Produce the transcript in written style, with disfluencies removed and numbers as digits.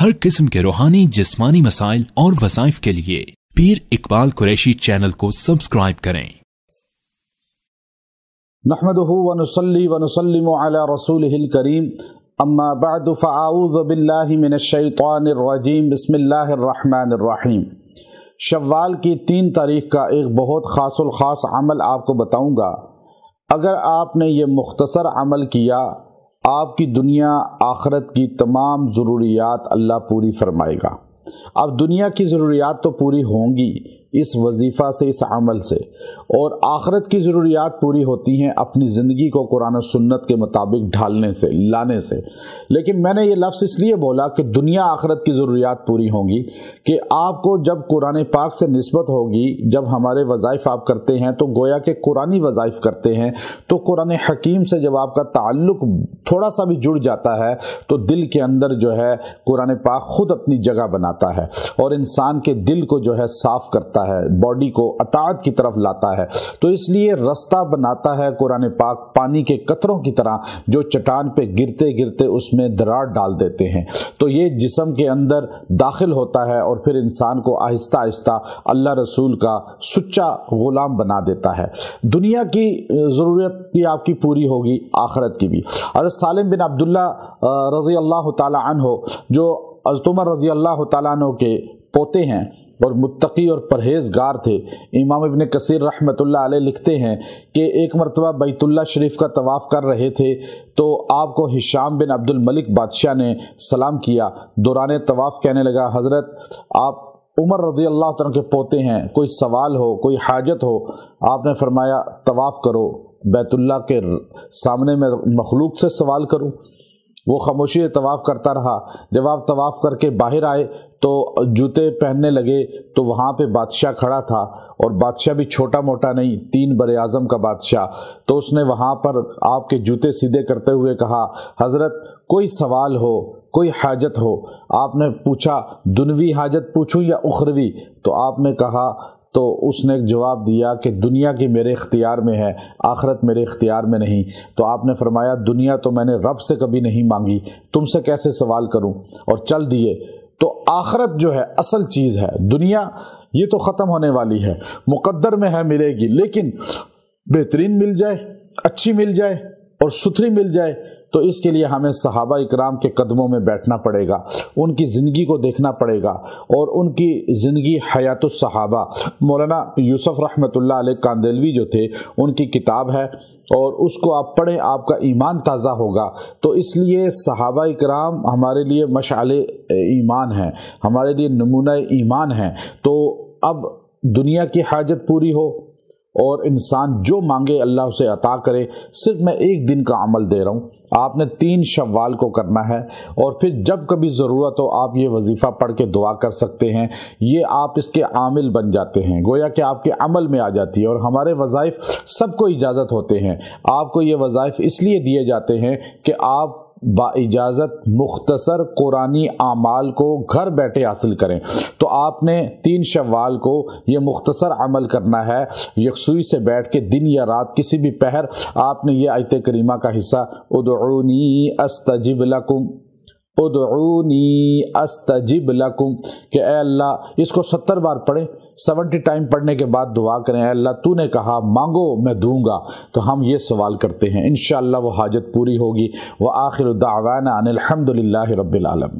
हर किस्म के रूहानी जिस्मानी मसाइल और वज़ाइफ के लिए पीर इकबाल कुरैशी चैनल को सब्सक्राइब करें। नहमदुहु व नुसल्ली व नुसल्लिमु अला रसूलिहिल करीम, अम्मा बअदु फ़अऊज़ु बिल्लाहि मिनश शैतानिर रजीम, बिस्मिल्लाहिर रहमानिर रहीम। शव्वाल की 3 तारीख का एक बहुत ख़ासुल ख़ास अमल आपको बताऊंगा। अगर आपने ये मुख्तसर अमल किया, आपकी दुनिया आखिरत की तमाम ज़रूरियात अल्लाह पूरी फरमाएगा। अब दुनिया की ज़रूरियात तो पूरी होंगी इस वजीफ़ा से, इस अमल से, और आखिरत की ज़रूरियात पूरी होती हैं अपनी ज़िंदगी को कुरान और सुन्नत के मुताबिक ढालने से, लाने से। लेकिन मैंने ये लफ्ज़ इसलिए बोला कि दुनिया आखिरत की ज़रूरियात पूरी होंगी कि आपको जब कुरान पाक से निस्बत होगी, जब हमारे वज़ाइफ आप करते हैं तो गोया के कुरानी वज़ाइफ करते हैं, तो कुरान हकीम से जब आपका ताल्लुक़ थोड़ा सा भी जुड़ जाता है तो दिल के अंदर जो है कुरान पाक खुद अपनी जगह बनाता है और इंसान के दिल को जो है साफ़ करता है, बॉडी को अताअत की तरफ लाता है। तो इसलिए रास्ता बनाता है कुरान पाक पानी के कतरों की तरह, जो चट्टान पे गिरते गिरते उसमें दरार डाल देते हैं। तो ये जिस्म के अंदर दाखिल होता है और फिर इंसान को आहिस्ता आहिस्ता अल्लाह रसूल का सुच्चा गुलाम बना देता है। दुनिया की ज़रूरत भी आपकी पूरी होगी, आखिरत की भी। हज़रत सालिम बिन अब्दुल्ला रज़ी अल्लाह ताला अन्हु, जो हज़रत उमर रज़ी अल्लाह ताला अन्हु के पोते हैं और मुत्तकी और परहेजगार थे, इमाम इब्न कसीर रहमतुल्लाह अलैह लिखते हैं कि एक मरतबा बैतुल्लाह शरीफ का तवाफ़ कर रहे थे तो आपको हिशाम बिन अब्दुल मलिक बादशाह ने सलाम किया। दौरान तवाफ़ कहने लगा, हज़रत आप उमर रज़ी अल्लाह तआला के पोते हैं, कोई सवाल हो, कोई हाजत हो। आपने फरमाया तवाफ़ करो, बैतुल्लाह के सामने में मखलूक से सवाल करूँ? वो खामोशी तवाफ़ करता रहा। जब आप तवाफ़ करके बाहर आए तो जूते पहनने लगे तो वहाँ पे बादशाह खड़ा था, और बादशाह भी छोटा मोटा नहीं, 3 बरे-आज़म का बादशाह। तो उसने वहाँ पर आपके जूते सीधे करते हुए कहा, हज़रत कोई सवाल हो, कोई हाजत हो? आपने पूछा दुनवी हाजत पूछूं या उखरवी? तो आपने कहा, तो उसने एक जवाब दिया कि दुनिया की मेरे इख्तियार में है, आखिरत मेरे इख्तियार में नहीं। तो आपने फरमाया दुनिया तो मैंने रब से कभी नहीं मांगी, तुमसे कैसे सवाल करूं? और चल दिए। तो आखिरत जो है असल चीज़ है, दुनिया ये तो ख़त्म होने वाली है, मुक़द्दर में है, मिलेगी, लेकिन बेहतरीन मिल जाए, अच्छी मिल जाए और सुथरी मिल जाए तो इसके लिए हमें सहाबा इकराम के कदमों में बैठना पड़ेगा, उनकी ज़िंदगी को देखना पड़ेगा। और उनकी ज़िंदगी हयातुस सहाबा, मौलाना यूसुफ रहमतुल्लाह अलैह कांदेलवी जो थे, उनकी किताब है और उसको आप पढ़ें, आपका ईमान ताज़ा होगा। तो इसलिए सहाबा इकराम हमारे लिए मशाले ईमान है, हमारे लिए नमूना ईमान है। तो अब दुनिया की हाजत पूरी हो और इंसान जो मांगे अल्लाह उसे अता करे। सिर्फ मैं एक दिन का अमल दे रहा हूँ, आपने 3 शव्वाल को करना है और फिर जब कभी ज़रूरत हो आप ये वजीफ़ा पढ़ के दुआ कर सकते हैं। ये आप इसके आमिल बन जाते हैं, गोया कि आपके अमल में आ जाती है। और हमारे वज़ाइफ सबको इजाज़त होते हैं, आपको ये वज़ाइफ इसलिए दिए जाते हैं कि आप बाइजाज़त मुख्तसर कुरानी आमाल को घर बैठे हासिल करें। तो आपने 3 शव्वाल को ये मुख्तसर अमल करना है, यकसुई से बैठ के दिन या रात किसी भी पहर आपने ये आयत करीमा का हिस्सा उदऊनी अस्तजिब लकुम, उदऊनी अस्तजिब लकुम, कि ए अल्लाह, इसको 70 बार पढ़ें, 70 टाइम पढ़ने के बाद दुआ करें, अल्लाह तूने कहा मांगो मैं दूंगा। तो हम ये सवाल करते हैं, इंशाअल्लाह वो हाजत पूरी होगी। व आखिरु दावाना अनिल हम्दुलिल्लाहि रब्बिल आलमीन।